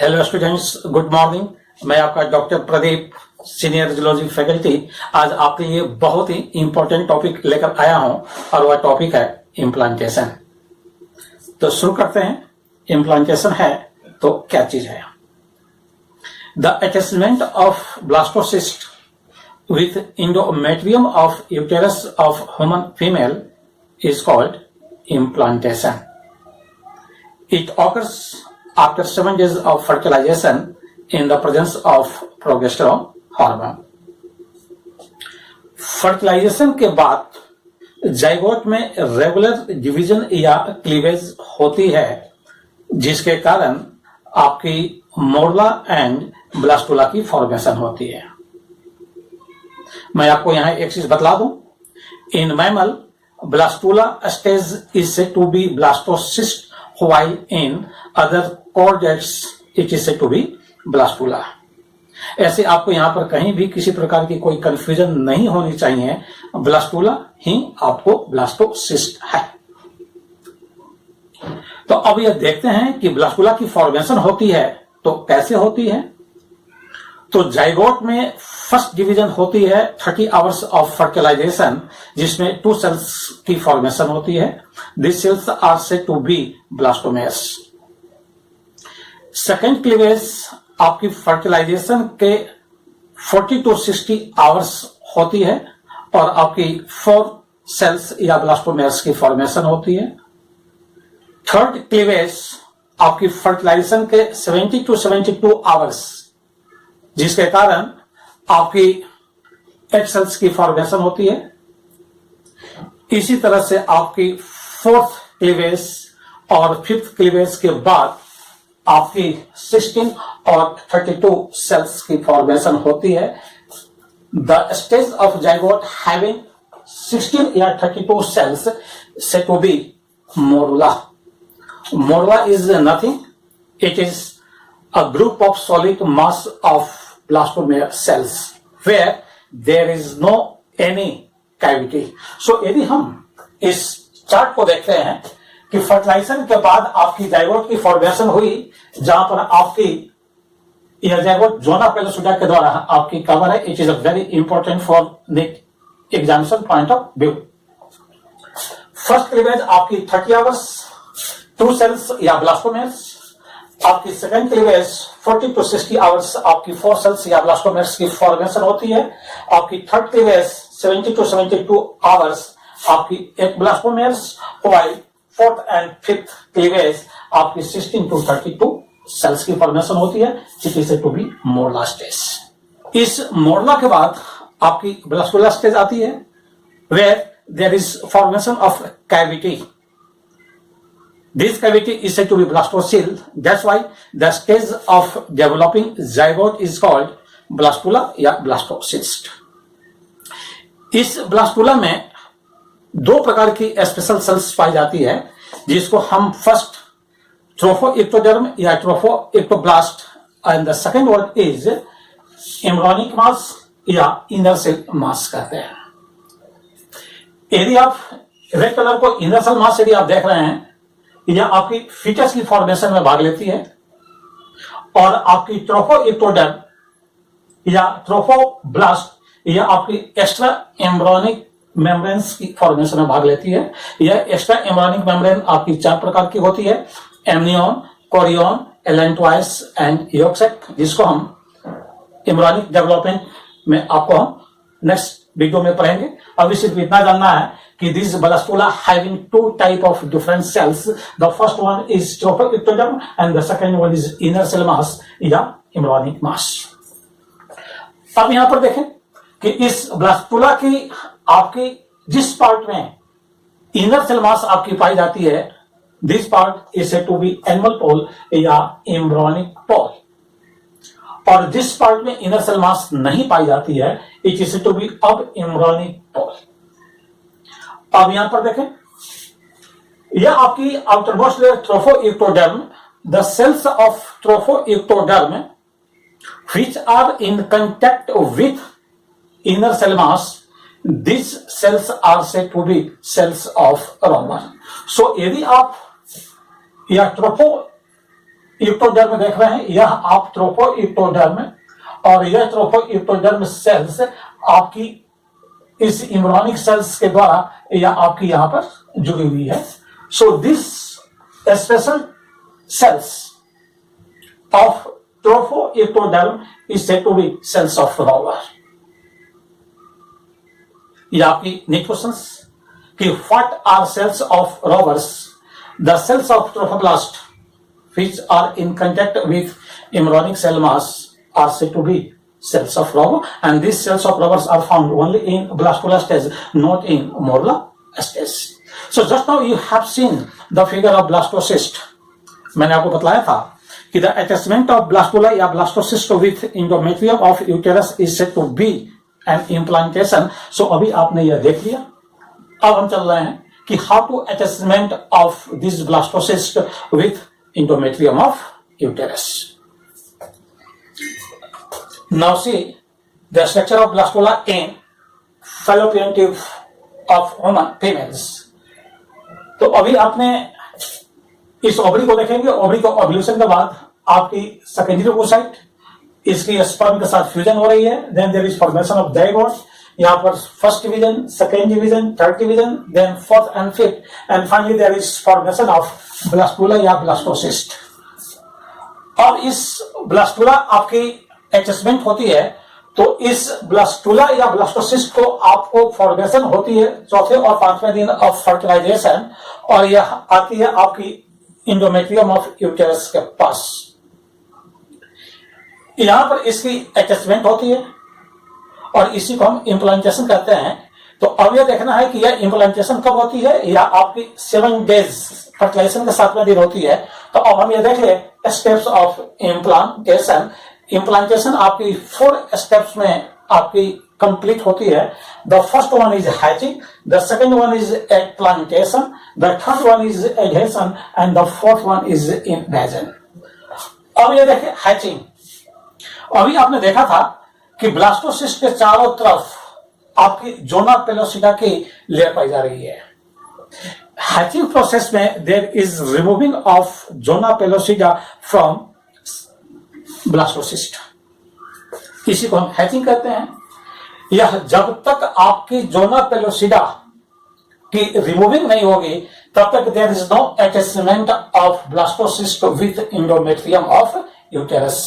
Hello students, good morning. मैं आपका doctor Pradeep, senior geology faculty, आज आपके लिए बहुत ही इंपॉर्टेंट टॉपिक लेकर आया हूं और वह टॉपिक है इम्प्लांटेशन। तो शुरू करते हैं। इम्प्लांटेशन है तो क्या चीज है? The attachment of blastocyst with endometrium of uterus of human female is called implantation. It occurs after 7 days of fertilization in the presence of progesterone hormone. Fertilization के बाद जाइगोट में रेगुलर डिवीजन या cleavage होती है, जिसके कारण आपकी morula and blastula की फॉर्मेशन होती है। मैं आपको यहां एक चीज बतला दूं। In mammal blastula stage is said to be blastocyst, while in other chordates it is said to be blastula. ऐसे आपको यहां पर कहीं भी किसी प्रकार की कोई कंफ्यूजन नहीं होनी चाहिए। ब्लास्टुला ही आपको ब्लास्टोसिस्ट है। तो अब यह देखते हैं कि ब्लास्टुला की फॉर्मेशन होती है तो कैसे होती है। तो जाइगोट में फर्स्ट डिवीजन होती है 30 आवर्स ऑफ फर्टिलाइजेशन, जिसमें 2 सेल्स की फॉर्मेशन होती है। This cells are said to be blastomeres. Second cleavage आपकी फर्टिलाइजेशन के 40 to 60 आवर्स होती है और आपकी 4 सेल्स या ब्लास्टोमेर्स की फॉर्मेशन होती है। थर्ड क्लीवेज आपकी फर्टिलाइजेशन के 70 to 72 आवर्स, जिसके कारण आपकी 8 सेल्स की फॉर्मेशन होती है। इसी तरह से आपकी 4th क्लीवेज और 5th क्लीवेज के बाद आपकी 16 और 32 सेल्स की फॉर्मेशन होती है। The stage of zygote having 16 या 32 cells said to be morula. Morula is nothing, it is a group of solid mass of blastomere cells where there is no any cavity. So यदि हम इस chart को देखते हैं कि fertilisation के बाद आपकी जाइगोट की फॉर्मेशन हुई, जहां पर आपकी यह जाइगोट जोना पेलोसुडा के द्वारा आपकी कवर है। It is a very important for the examination point of view. First cleavage आपकी 30 आवर्स, 2 सेल्स या ब्लास्टोमेर्स। आपकी सेकेंड क्लीवेज 40 to 60 आवर्स, आपकी 4 सेल्स या ब्लास्टोमेर्स की फॉर्मेशन होती है। आपकी थर्ड क्लीवेज 70 to 72 आवर्स, आपकी 1 ब्लास्टोमेर्स, while 4th and 5th cleavage आपकी 16 to 32 सेल्स की फॉर्मेशन होती है। It is to be morula stage. इस मोरला के बाद आपकी ब्लास्टुला स्टेज आती है, where there is formation of cavity. This cavity is said to be blastocele. That's why the stage of developing zygote is called blastula या blastocyst. इस blastula में 2 प्रकार की स्पेशल सेल्स पाई जाती है, जिसको हम फर्स्ट ट्रोफोइक्टोडर्म या trophectoblast and the second word is embryonic mass या इनर सेल मास कहते हैं। यदि आप रेड कलर को इनर सेल मास यदि आप देख रहे हैं, यह आपकी फीटस की फॉर्मेशन में भाग लेती है, और आपकी ट्रोफोइक्टोडर्म या ट्रोफोब्लास्ट यह आपकी एक्स्ट्रा एम्ब्रियोनिक मेम्ब्रेन्स की फॉर्मेशन में भाग लेती है। यह एक्स्ट्रा एम्ब्रियोनिक मेम्ब्रेन आपकी 4 प्रकार की होती है: एमनियन, कोरियन, एलेंटवाइस एंड योक्सेट, जिसको हम एम्ब्रियोनिक डेवलपमेंट में आपको हम नेक्स्ट वीडियो में पढ़ेंगे। अभी सिर्फ इतना जानना है कि this blastula having 2 type of different cells. The first one is trophectoderm and the second one is inner cell mass या एम्ब्रियोनिक मास। अब यहां पर देखें कि इस ब्लास्टुला की आपकी जिस पार्ट में इनर सेल मास आपकी पाई जाती है, this part is said to be animal pole या एम्ब्रियोनिक पोल, और जिस पार्ट में इनर सेल मास नहीं पाई जाती है, it is said to be abembryonic pole. अब यहां पर देखें, यह आपकी outermost layer trophectoderm, the cells of trophectoderm which are in contact with inner cell mass, these cells are said to be cells of Romer. So यदि आप या ectoderm देख रहे हैं, यह आप ट्रोफोइक्टोडर्म, और यह ट्रोफोइक्टोडर्म सेल्स आपकी इस इम्ब्रियोनिक सेल्स के द्वारा यह आपकी यहां पर जुड़ी हुई है. So this special cells of trophectoderm is said to be cells of रॉवर. यह आपकी नेक्स्ट क्वेश्चन कि what are cells of Rauber's? The cells of trophoblast which are in contact with embryonic cell mass are said to be cells of robber, and these cells of robbers are found only in blastula stage, not in morula stage. So just now you have seen the figure of blastocyst. मैंने आपको बतलाया था कि the attachment of blastula या blastocyst with endometrium of uterus is said to be an implantation. So अभी आपने यह देख लिया. अब हम चल रहे हैं कि how to attachment of this blastocyst with endometrium of uterus. Now see the structure of blastula in fallopian tube of women females. तो अभी आपने इस ओवरी को देखेंगे. ओवरी को ओव्यूलेशन के बाद आपकी सेकेंडरी ओवोसाइट, इसकी स्पर्म के साथ फ्यूजन हो रही है. Then there is formation of zygote. यहाँ पर first division, second division, third division, then fourth and fifth, and finally there is formation of blastula या ब्लास्टोसिस्ट. और इस ब्लास्टुला आपकी अटैचमेंट होती है, तो इस ब्लास्टुला या ब्लास्टोसिस्ट को आपको फॉर्मेशन होती है चौथे और पांचवें दिन ऑफ फर्टिलाइजेशन, और यह आती है आपकी इंडोमेट्रियम ऑफ यूटेरस के पास. यहां पर इसकी अटैचमेंट होती है और इसी को हम इम्प्लांटेशन कहते हैं. तो अब यह देखना है कि यह इम्प्लांटेशन कब होती है, या आपकी 7 डेज फर्टिलाइजेशन के 7वें दिन होती है. तो अब हम ये देख ले स्टेप्स ऑफ इम्प्लांटेशन. इम्प्लांटेशन आपकी 4 स्टेप्स में आपकी कंप्लीट होती है. The first one is hatching, the second one is egg plantation, the third one is adhesion, and the fourth one is invasion. अब ये देखें हैचिंग. अभी आपने देखा था कि ब्लास्टोसिस्ट के चारों तरफ आपकी जोना पेलोसिटा की लेयर पाई जा रही है. हैचिंग प्रोसेस में there is removing of zona pellucida from blastocyst. इसी को हम हैचिंग कहते हैं. यह जब तक आपकी जोना पेलोसिटा की रिमूविंग नहीं होगी तब तक there is no attachment of blastocyst with endometrium of uterus.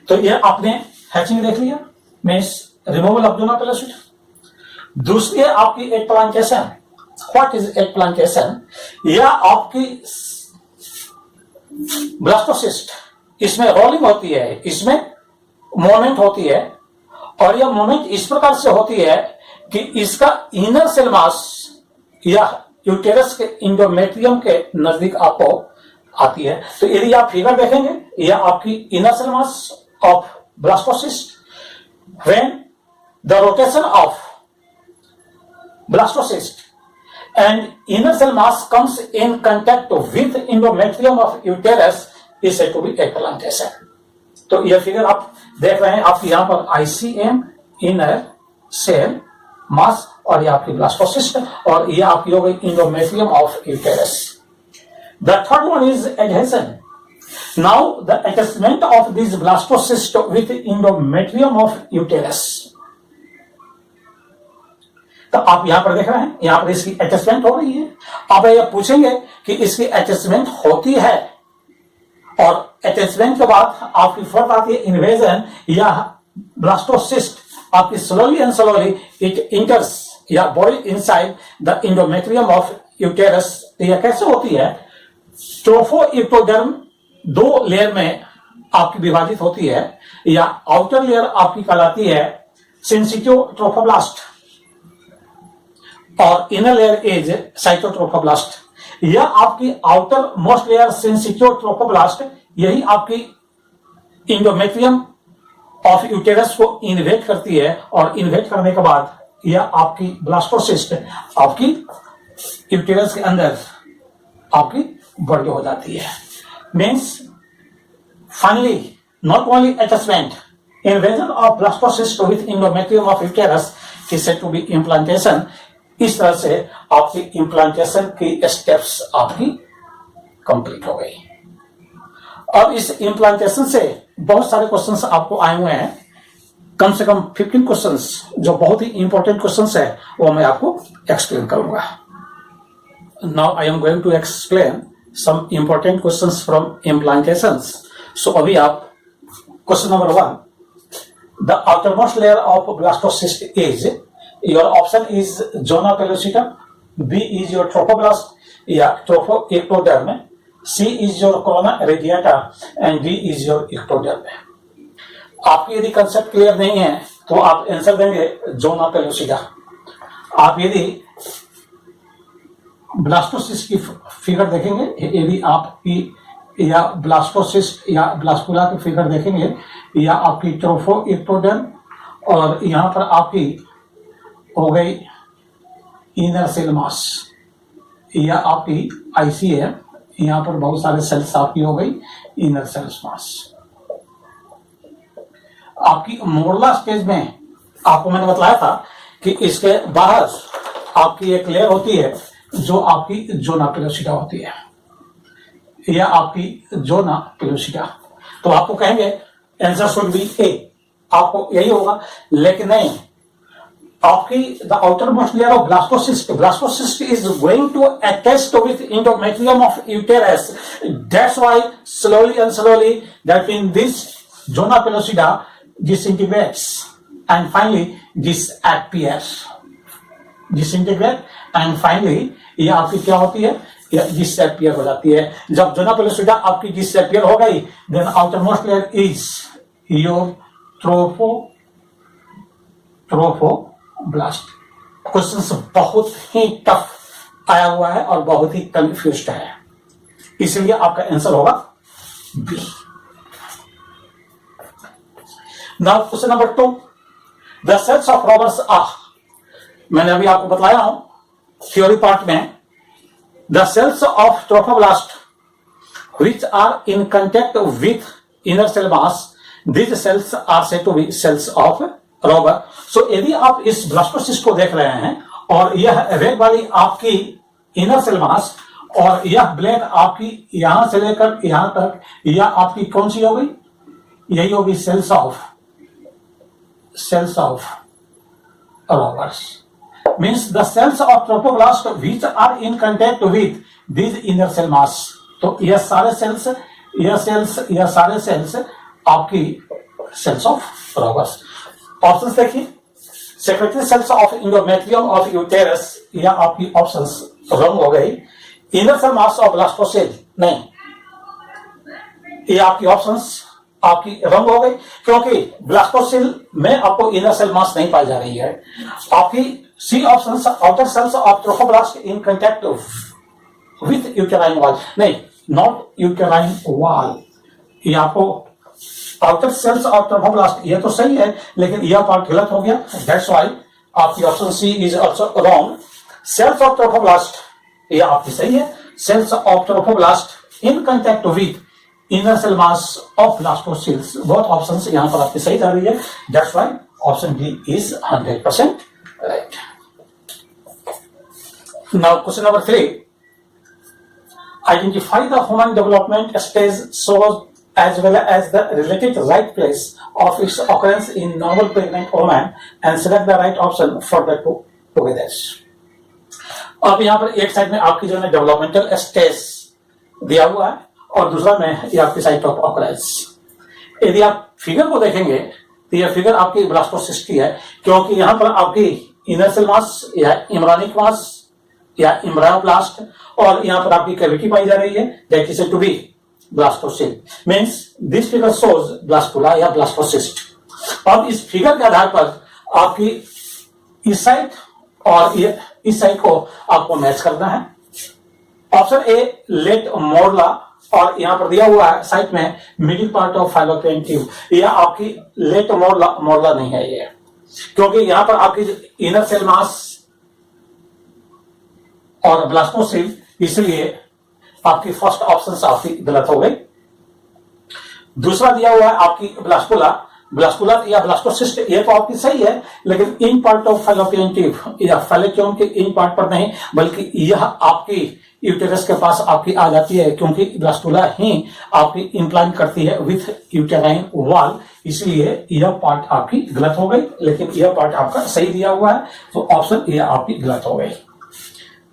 तो यह आपने हैचिंग देख लिया, means removal of zona pellucida. दूसरी है आपकी implantation. What is implantation? यह आपकी ब्लास्टोसिस्ट, इसमें रोलिंग होती है, इसमें मूवमेंट होती है, और यह मूवमेंट इस प्रकार से होती है कि इसका इनर सेल मास या यूटेरस के इंडोमेट्रियम के नजदीक आपको आती है. तो यदि आप फिगर देखेंगे, यह आपकी inner cell mass of blastocyst. when the rotation of blastocyst and inner cell mass comes in contact with endometrium of uterus is said to be egg plantation. तो यह फिगर आप देख रहे हैं, आपकी यहां पर ICM इनर सेल मास, और यह आपकी ब्लास्टोसिस्ट, और यह आपकी हो गई endometrium of uterus. The third one is adhesion. Now the attachment of this blastocyst with endometrium of uterus. तो आप यहां पर देख रहे हैं, यहां पर इसकी अटैचमेंट हो रही है. आप ये पूछेंगे कि इसकी अटैचमेंट होती है, और अटैचमेंट के बाद आपकी फोर्थ आती है इन्वेजन, या ब्लास्टोसिस्ट आपकी slowly and slowly it enters या boil inside the endometrium of uterus. यह कैसे होती है? ट्रोफोइक्टोडर्म 2 लेयर में आपकी विभाजित होती है, या आउटर लेयर आपकी कहलाती है सिंसिटिव ट्रोफोब्लास्ट, और इनर लेयर इज साइटोट्रोफोब्लास्ट. यह आपकी आउटर मोस्ट लेयर सिंसिटिव ट्रोफोब्लास्ट, यही आपकी इंडोमेट्रियम ऑफ यूटेरस को इन्वेट करती है, और इन्वेट करने के बाद यह आपकी ब्लास्टोसिस्ट आपकी यूटेरस के अंदर आपकी बड़ी हो जाती है. Means finally not only attachment, invasion of blastocyst with endometrium of uterus is said to be implantation. इस तरह से आपकी इम्प्लांटेशन की स्टेप्स आपकी कंप्लीट हो गई. अब इस इम्प्लांटेशन से बहुत सारे क्वेश्चंस आपको आए हुए हैं, कम से कम 15 क्वेश्चंस जो बहुत ही इंपॉर्टेंट क्वेश्चंस है वो मैं आपको एक्सप्लेन करूंगा। Now I am going to explain some important questions from implantations. So अभी आप question number 1, the outermost layer of blastocyst is, your option is zona pellucida, B is your trophoblast या trophoectoderm, C is your corona radiata and D is your ectoderm। आपकी यदि concept clear नहीं है तो आप answer देंगे zona pellucida. आप यदि ब्लास्टोसिस्ट की फिगर देखेंगे, यदि आपकी या ब्लास्टोसिस्ट या ब्लास्कुला की फिगर देखेंगे, या आपकी ट्रोफोइक्टोडर्म, और यहां पर आपकी हो गई इनर सेल मास, या आपकी आईसीएम, यहां पर बहुत सारे सेल्स आपकी हो गई इनर सेल्स मास। आपकी मोरला स्टेज में आपको मैंने बताया था कि इसके बाहर आपकी एक लेयर होती है जो आपकी जोना पेलुसिडा होती है, या आपकी जोना पेलुसिडा। तो आपको कहेंगे आंसर शुड बी ए, आपको यही होगा, लेकिन नहीं। आपकी the outermost layer of blastocyst is going to attach with endometrium of uterus, that's why slowly and slowly that in this zona pellucida disintegrates and finally disappears, disintegrate and finally ये आपकी क्या होती है, ये disappear हो जाती है। जब जोना पेलुसिडा आपकी disappear हो गई, then outermost layer is your trophoblast। Question बहुत ही टफ आया हुआ है और बहुत ही कंफ्यूज्ड है, इसलिए आपका आंसर होगा B. Now question number 2, the cells of robbers are, मैंने अभी आपको बताया हूं थ्योरी पार्ट में, the cells of trophoblast which are in contact with inner cell mass, these cells are said to be cells of robber। so यदि आप इस blastocyst को देख रहे हैं और यह रेड वाली आपकी इनर सेल मास और यह ब्लैक आपकी यहां से लेकर यहां तक, यह आपकी कौन सी हो गई, यही होगी sales of robbers। means the cells of trophoblast which are in contact with these inner cell mass। तो यह सारे सेल्स आपकी सेल्स ऑफ रॉबर्स। ऑप्शंस देखिए, secretory cells of endometrium of uterus, या आपकी ऑप्शंस रॉन्ग हो गई। Inner cell mass of blastocoel, नहीं, ये आपकी ऑप्शंस आपकी रंग हो गई, क्योंकि ब्लास्टोसेल में आपको इनर सेल मास नहीं पाई जा रही है। आपकी C option, outer cells of trophoblast in contact with uterine wall, नहीं, नॉट यूटेराइन वॉल, ये आपको आउटर सेल्स ऑफ ट्रोफोब्लास्ट, ये तो सही है लेकिन यह पार्ट गलत हो गया, दैट्स व्हाई आपकी option C is also wrong. Cells of trophoblast ये आपकी सही है, cells of trophoblast in contact with inner cell mass of blastocoels, both options यहां पर आपकी सही जा रही है, that's why option D is 100% right. Now question number 3, identify the human development stage so as well as the related right place of its occurrence in normal pregnant woman and select the right option for the two together। अब यहां पर एक side में आपकी जो है developmental stage दिया हुआ है और दूसरा में ये आपकी साइट ऑफ ऑकरेंस। यदि आप फिगर को देखेंगे तो यह फिगर आपकी ब्लास्टोसिस्ट की है, क्योंकि यहां पर आपकी इनर सेल मास या इम्ब्रानिक मास या इम्ब्रायोब्लास्ट, और यहां पर आपकी कैविटी पाई जा रही है, that is to be blastocoel. Means this figure shows blastula या ब्लास्टोसिस्ट। अब इस फिगर के आधार पर आपकी इस साइड और इस साइड को आपको मैच करना है। ऑप्शन ए लेट मोरला, और यहां पर दिया हुआ है साइड में middle part of fallopian tube, यह आपकी लेट मोरला नहीं है ये, क्योंकि यहां पर आपकी इनर सेल मास और ब्लास्टोसिल, इसलिए आपकी फर्स्ट ऑप्शन आपकी गलत हो गई। दूसरा दिया हुआ है आपकी ब्लास्टुला, ब्लास्टुलर या ब्लास्टोसिस्ट ये तो आपकी सही है, लेकिन in part of fallopian tube या फैलोपियन के इन पार्ट पर नहीं, बल्कि यह आपकी यूटेरस के पास आपकी आ जाती है, क्योंकि ब्लास्टुला ही आपकी इंप्लांट करती है विथ यूटेराइन वॉल, इसलिए यह पार्ट आपकी गलत हो गई, लेकिन यह पार्ट आपका सही दिया हुआ है, तो ऑप्शन ए आपकी गलत हो गई।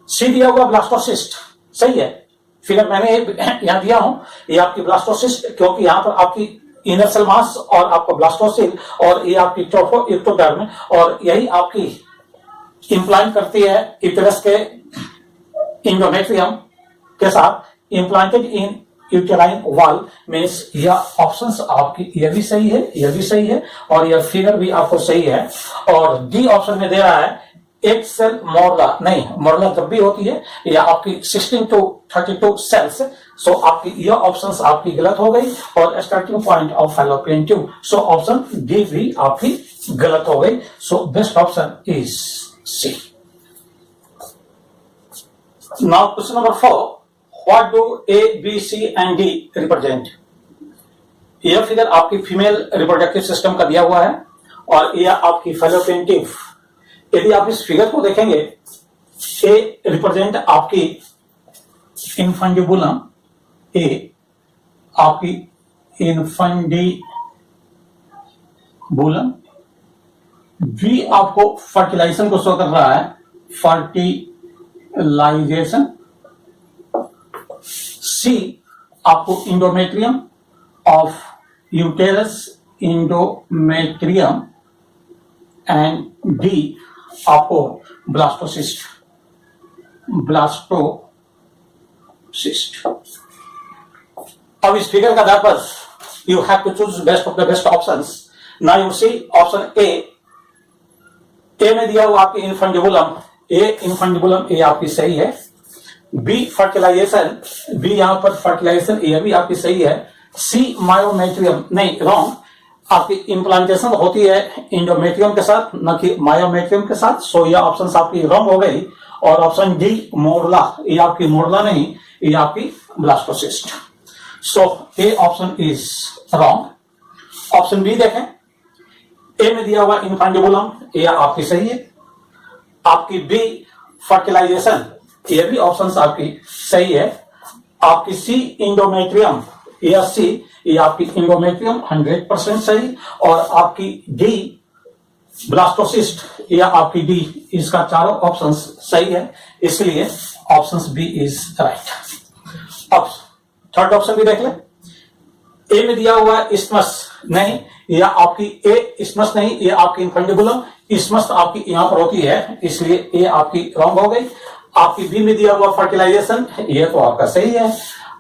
सी दिया हुआ ब्लास्टोसिस्ट सही है, फिगर मैंने यहां दिया हूं, ये आपकी ब्लास्टोसिस्ट, क्योंकि यहां पर आपकी इनर सेल मास और आपका ब्लास्टोसिल और ये आपकी ट्रोफो एक्टोडर्म, और यही आपकी इंप्लांट करती है यूटेरस के इंडोमेट्रियम के साथ इंप्लांटेड इन यूटेराइन वॉल। मीन्स यह ऑप्शंस आपकी ये भी सही है, यह भी सही है, और यह फिगर भी आपको सही है। और डी ऑप्शन में दे रहा है एक सेल मोरला, नहीं मोरला जब भी होती है या आपकी 16 to 32 सेल्स, सो आपकी यह ऑप्शंस आपकी गलत हो गई, और starting point of fallopian tube, so option D भी आपकी गलत हो गई। So best option is C. Now question number 4, what do A B C and D represent? यह फिगर आपकी फीमेल रिप्रोडक्टिव सिस्टम का दिया हुआ है, और यह आपकी फैलोपियन ट्यूब। यदि आप इस फिगर को देखेंगे, ए रिप्रेजेंट आपकी इनफंडिबुलम, ए आपकी इनफंडिबुलम, बी आपको फर्टिलाइजेशन को शो कर रहा है, फर्टिलाइजेशन, सी आपको endometrium of uterus, endometrium, and D आपको ब्लास्टोसिस्ट, ब्लास्टोसिस्ट। अब इस फिगर का आधार पर you have to choose best of the best options. Now you see option A में दिया हुआ आपकी इनफंडिबुलम, ए आपकी सही है। बी फर्टिलाइजेशन, बी यहां पर फर्टिलाइजेशन, ये भी आपकी सही है। सी मायोमेट्रियम, नहीं रॉन्ग, आपकी इम्प्लांटेशन होती है इंडोमेट्रियम के साथ, न कि मायोमेट्रियम के साथ, सो यह ऑप्शन आपकी रॉन्ग हो गई। और ऑप्शन डी मोरला, ये आपकी मोरला नहीं, ये आपकी blastocyst, so A option is wrong. Option B देखें, ए में दिया हुआ इनफंडिबुलम, ये आपकी सही है। आपकी बी फर्टिलाइजेशन, ये भी ऑप्शन आपकी सही है। आपकी सी इंडोमेट्रियम, या सी ये आपकी इंडोमेट्रियम 100% सही, और आपकी डी ब्लास्टोसिस्ट, या आपकी डी, इसका चारों ऑप्शंस सही है, इसलिए ऑप्शंस बी इज राइट। अब थर्ड ऑप्शन भी देख ले, ए में दिया हुआ इस्मस, नहीं या आपकी ए इस्मस नहीं, ये आपकी इनफंडिबुलम, इस्मस आपकी यहां पर होती है, इसलिए ए आपकी रॉन्ग हो गई। आपकी बी में दिया हुआ फर्टिलाइजेशन, ये तो आपका सही है।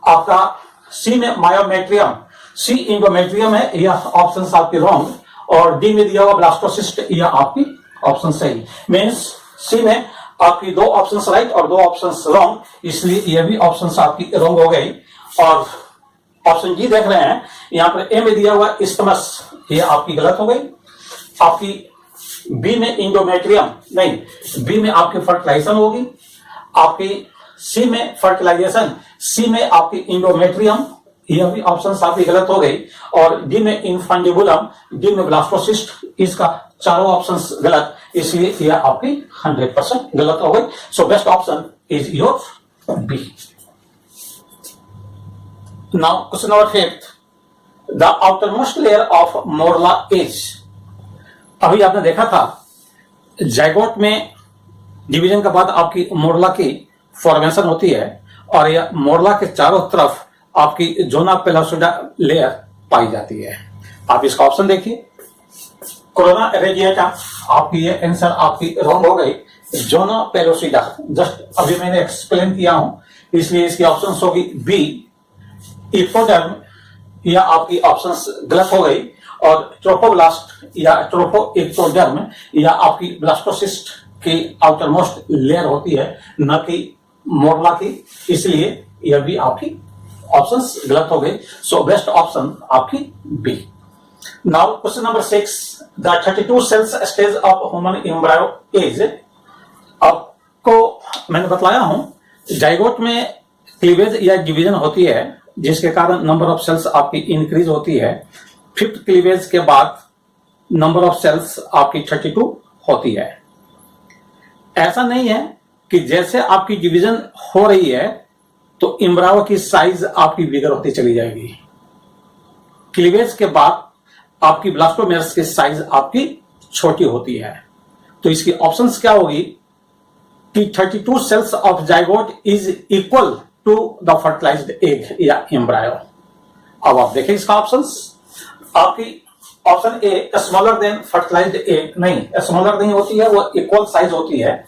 आपका सी में मायोमेट्रियम, सी इंडोमेट्रियम है, यह ऑप्शन आपकी रॉन्ग, और डी में दिया हुआ ब्लास्टोसिस्ट, यह आपकी ऑप्शन सही। मीन्स सी में आपकी दो ऑप्शंस राइट और दो ऑप्शंस रॉन्ग, इसलिए यह भी ऑप्शंस आपकी रॉन्ग हो गई। और ऑप्शन जी देख रहे हैं, यहां पर ए में दिया हुआ इस्टमस, यह आपकी गलत हो गई। आपकी बी में इंडोमेट्रियम, नहीं बी में आपकी फर्टिलाइजेशन होगी। आपकी सी में फर्टिलाइजेशन, सी में आपकी इंडोमेट्रियम, यह भी ऑप्शन आपकी गलत हो गई। और डी में इनफंडिबुलम, डी में ब्लास्टोसिस्ट, इसका चारों ऑप्शंस गलत, इसलिए यह आपकी 100% गलत हो गई। So best option is your B. Now question number 5, the outermost layer of morula is. अभी आपने देखा था जाइगोट में डिवीजन के बाद आपकी मोरला की फॉर्मेशन होती है, और यह मोरला के चारों तरफ आपकी जोना पेलोसिडा लेयर पाई जाती है। आप इसका ऑप्शन देखिए, कोरोना रेडिएटा, आपकी ये आंसर आपकी रॉन्ग हो गई। जोना पेलोसिडा जस्ट अभी मैंने एक्सप्लेन किया हूं, इसलिए इसकी ऑप्शन होगी बी इपोडर्म, या आपकी ऑप्शन गलत हो गई। और ट्रोफोब्लास्ट या ट्रोफो एक्टोडर्म, या आपकी ब्लास्टोसिस्ट की आउटरमोस्ट लेयर होती है, न कि मोरला की, इसलिए यह भी आपकी ऑप्शंस गलत हो गए। सो बेस्ट ऑप्शन आपकी B. Now question number 6, the 32 cells stage of human embryo is. आपको मैंने बतलाया हूं जाइगोट में क्लीवेज या डिवीजन होती है, जिसके कारण नंबर ऑफ सेल्स आपकी इंक्रीज होती है। 5th क्लीवेज के बाद नंबर ऑफ सेल्स आपकी 32 होती है। ऐसा नहीं है कि जैसे आपकी डिवीजन हो रही है तो एम्ब्रायो की साइज आपकी बिगर होती चली जाएगी। क्लीवेज के बाद आपकी ब्लास्टोमेयर्स की साइज आपकी छोटी होती है। तो इसकी ऑप्शंस क्या होगी कि 32 cells of zygote is equal to the fertilized egg या एम्ब्रायो। अब आप देखें इसका ऑप्शंस, आपकी option A smaller than fertilized egg, नहीं स्मॉलर नहीं होती है, वो इक्वल साइज होती है,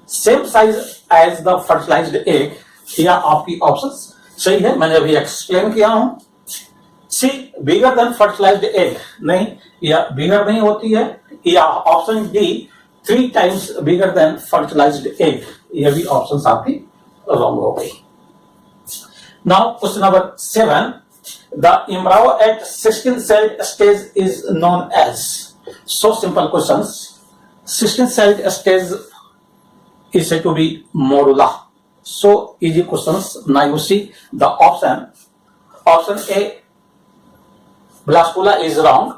same size as the fertilized egg, या आपकी ऑप्शन सही है, मैंने अभी एक्सप्लेन किया हूं। C bigger than fertilized egg, नहीं, या बिगर नहीं होती है, या option D 3 times bigger than fertilized egg, यह भी ऑप्शन आपकी रॉन्ग हो गई। Now question number 7, the embryo at 16 celled stage is known as, so simple questions, 16 celled stage is said to be morula, so easy questions. Now you see the option A blastula is wrong,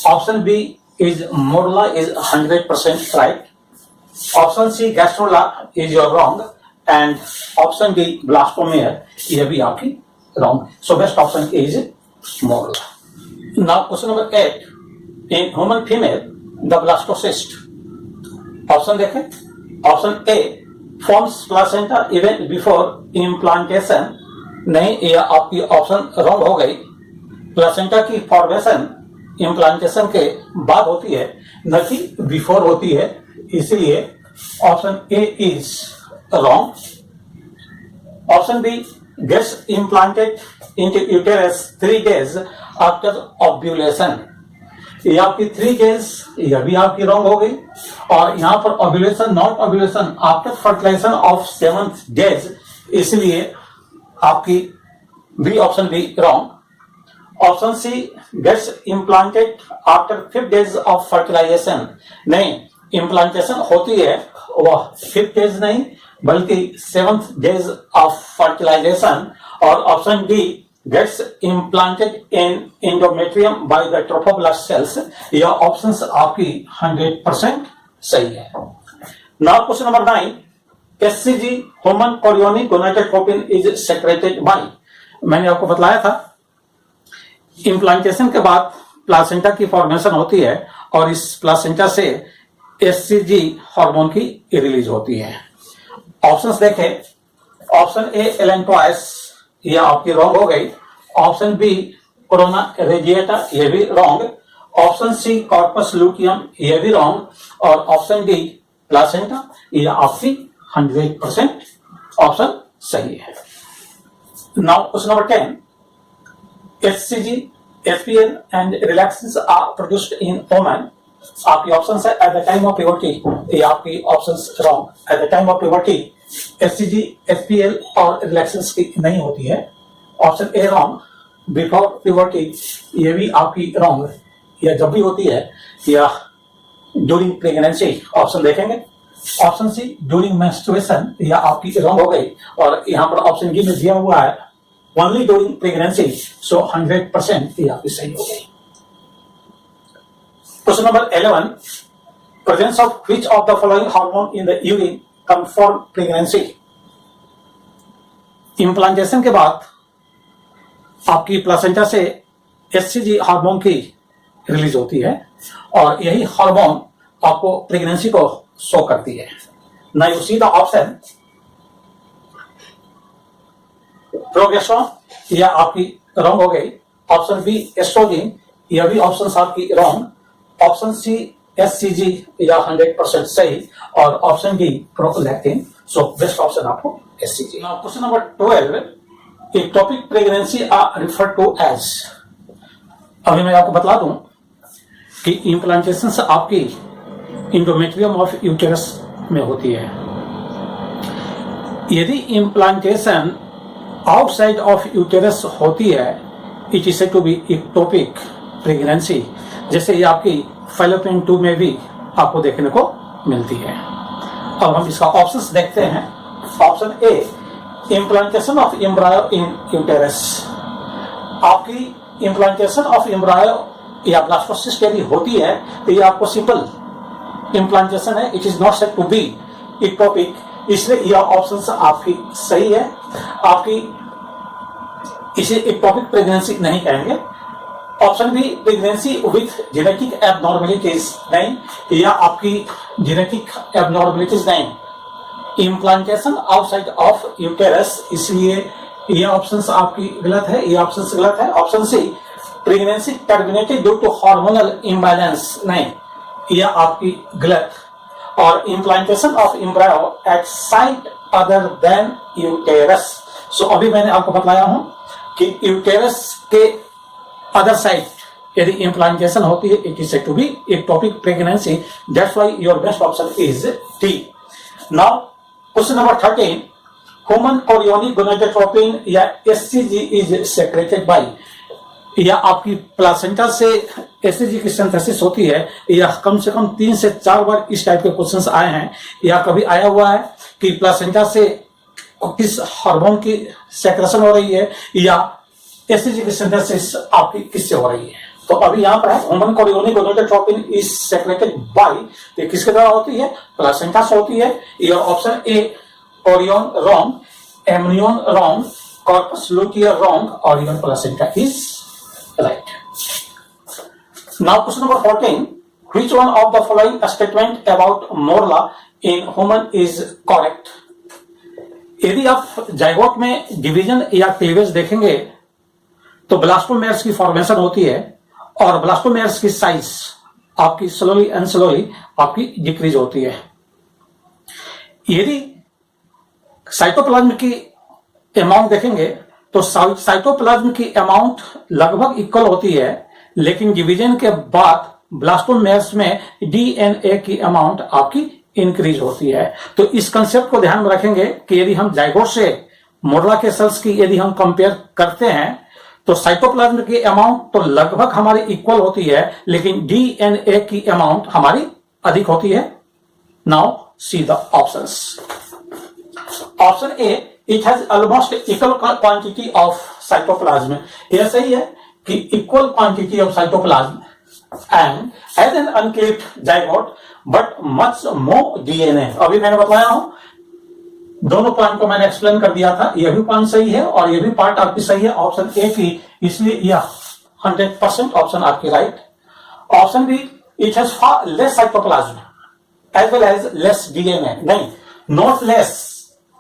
option B is morula is 100% right, option C gastrula is your wrong, and option D blastomere यह भी आपकी wrong, so best option is morula. Now question number 8, in human female the blastocyst, option देखें, option A forms placenta even before implantation, नहीं, यह आपकी option wrong हो गई। Placenta की फॉर्मेशन इम्प्लांटेशन के बाद होती है, न कि बिफोर होती है, इसलिए option A is wrong. Option B gets implanted into uterus 3 days after ovulation, ये आपकी 3 days, यह भी आपकी रॉन्ग हो गई। और यहां पर ovulation not ovulation after fertilization of 7th days, इसलिए आपकी B option B wrong. Option C gets implanted after 5 days of fertilization, नहीं, इम्प्लांटेशन होती है वह 5 days नहीं बल्कि 7th days ऑफ फर्टिलाइजेशन। और option D gets implanted in endometrium by the trophoblast cells, यह ऑप्शंस आपकी 100% सही है। Now question number 9, HCG human chorionic gonadotropin is secreted by, मैंने आपको बताया था इम्प्लांटेशन के बाद प्लासेंटा की फॉर्मेशन होती है और इस प्लासेंटा से HCG हार्मोन की रिलीज होती है। ऑप्शंस देखें, ऑप्शन ए एलेंटोइस, यह आपकी रॉन्ग हो गई। ऑप्शन बी कोरोना रेडिएटा, यह भी wrong. Option C corpus luteum, यह भी रॉन्ग। और ऑप्शन डी प्लासेंटा, यह आपकी 100% ऑप्शन सही है। Now question number 10, HCG, FPL and relaxins are produced in women, आपकी ऑप्शन है at the time of puberty, ये आपकी option wrong. At the time of puberty HCG, FPL और रिलैक्सेंस की नहीं होती है, option A wrong. Before puberty, ये भी आपकी रॉन्ग, यह जब भी होती है या ड्यूरिंग प्रेगनेंसी, ऑप्शन देखेंगे। ऑप्शन सी ड्यूरिंग मेंस्ट्रुएशन, यह आपकी रॉन्ग हो गई। और यहाँ पर ऑप्शन डी में दिया हुआ है ओनली ड्यूरिंग प्रेगनेंसी, सो 100% ये आपकी सही हो गई। Question number 11, presence of which of the following hormone in the urine confirm pregnancy, implantation के बाद आपकी प्लासेंटा से HCG हार्मोन की रिलीज होती है और यही हार्मोन आपको प्रेगनेंसी को शो करती है। Now you see the option progesterone, यह आपकी रॉन्ग हो गई। ऑप्शन बी एस्ट्रोजन, यह भी ऑप्शन आपकी रॉन्ग। ऑप्शन सी HCG, यह 100% सही। और option D prolactin, so best option आपको HCG। Now question number 12, ectopic pregnancy are referred to as, अभी मैं आपको बता दूं कि इम्प्लांटेशन से आपकी इंडोमेट्रियम ऑफ यूटेरस में होती है। यदि इम्प्लांटेशन आउटसाइड ऑफ यूटेरस होती है, it is said to be ectopic pregnancy, जैसे ये आपकी फैलोपियन ट्यूब में भी आपको देखने को मिलती है। अब हम इसका ऑप्शंस देखते हैं। Option A implantation of embryo in uterus, आपकी इम्प्लांटेशन ऑफ एम्ब्रायो या ब्लास्टोसिस्ट यदि होती है तो ये आपको सिंपल इम्प्लांटेशन है, it is not said to be ectopic, इसलिए यह ऑप्शन आपकी सही है। आपकी इसे इक्टोपिक प्रेगनेंसी नहीं कहेंगे। Option B pregnancy with genetic abnormalities नहीं, या आपकी जेनेटिक एबनॉर्मेलिटीज नहीं, इम्प्लांटेशन आउटसाइड ऑफ यूटेरस, इसलिए ये ऑप्शन आपकी गलत है, ये ऑप्शन गलत है। Option C pregnancy terminated due to hormonal imbalance नहीं, यह आपकी गलत। और implantation of embryo at site other than uterus, so अभी मैंने आपको बताया हूं कि यूटेरस के अदर साइड यदि इम्प्लांटेशन होती है it is said to be ectopic pregnancy, that's why your best option is D. Now question number 13, human chorionic gonadotropin या एचसीजी इज सेक्रेटेड बाय, या आपकी प्लासेंटा से एचसीजी की सिंथेसिस होती है, या कम से कम 3 से 4 बार इस टाइप के क्वेश्चंस आए हैं, या कभी आया हुआ है कि प्लासेंटा से किस हार्मोन की सेक्रेशन हो रही है, या एचसीजी की सिंथेसिस आपकी किससे हो रही है। तो अभी यहाँ पर है human chorionic gonadotropin is secreted by, तो किसके द्वारा होती है, प्लासेंटा से होती है। Your option A chorion wrong, amnion wrong, corpus luteum wrong, और your placenta is right. Now question number 14, which one of the following statement about morula in human is correct. यदि आप जाइगोट में division या cleavage देखेंगे तो ब्लास्टोमेयर्स की formation होती है, और ब्लास्टोमेयर्स की साइज आपकी स्लोली एंड स्लोली आपकी डिक्रीज होती है। यदि साइटोप्लाज्म की अमाउंट देखेंगे तो साइटोप्लाज्म की अमाउंट लगभग इक्वल होती है, लेकिन डिवीजन के बाद ब्लास्टोमेयर्स में डीएनए की अमाउंट आपकी इंक्रीज होती है। तो इस कंसेप्ट को ध्यान में रखेंगे कि यदि हम जाइगोट से मोरला के सेल्स की यदि हम कंपेयर करते हैं तो साइटोप्लाज्म की अमाउंट तो लगभग हमारी इक्वल होती है, लेकिन डीएनए की अमाउंट हमारी अधिक होती है। Now see the options. Option A, it has almost equal quantity of cytoplasm, यह सही है कि equal quantity of cytoplasm and has an uncleaved zygote but much more DNA. अभी मैंने बताया हूं, दोनों पॉइंट को मैंने एक्सप्लेन कर दिया था, यह भी पॉइंट सही है और यह भी पार्ट आपकी सही है ऑप्शन ए की, इसलिए यह 100% ऑप्शन आपकी right. Option B, it has far less cytoplasm as well as less DNA नहीं, नॉट लेस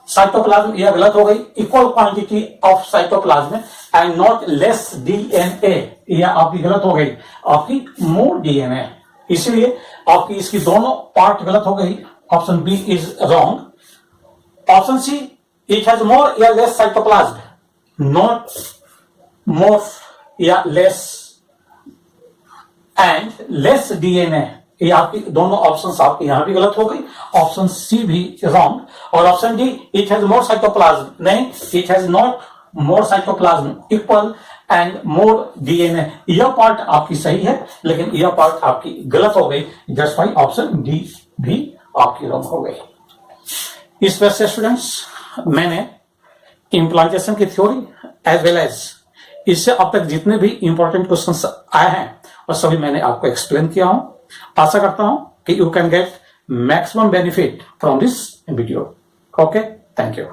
साइटोप्लाज्म, यह गलत हो गई। Equal quantity of cytoplasm and not less DNA, यह आपकी गलत हो गई, आपकी मोर डीएनए, इसलिए आपकी इसकी दोनों पार्ट गलत हो गई। Option B is wrong. Option C, it has more या लेस साइटोप्लाज्म, नॉट मोर या लेस एंड लेस डीएनए, ये आपकी दोनों ऑप्शंस आपकी यहां भी गलत हो गई। ऑप्शन सी भी रॉन्ग। और option D, it has more cytoplasm नहीं, it has not more cytoplasm, equal and more DNA, यह पार्ट आपकी सही है, लेकिन यह पार्ट आपकी गलत हो गई। दैट्स व्हाई ऑप्शन डी भी आपकी रॉन्ग हो गई। इस वजह से स्टूडेंट्स मैंने इम्प्लांटेशन की थ्योरी एज वेल एज इससे अब तक जितने भी इंपॉर्टेंट क्वेश्चंस आए हैं और सभी मैंने आपको एक्सप्लेन किया हूं। आशा करता हूं कि you can get maximum benefit from this video. Okay, thank you.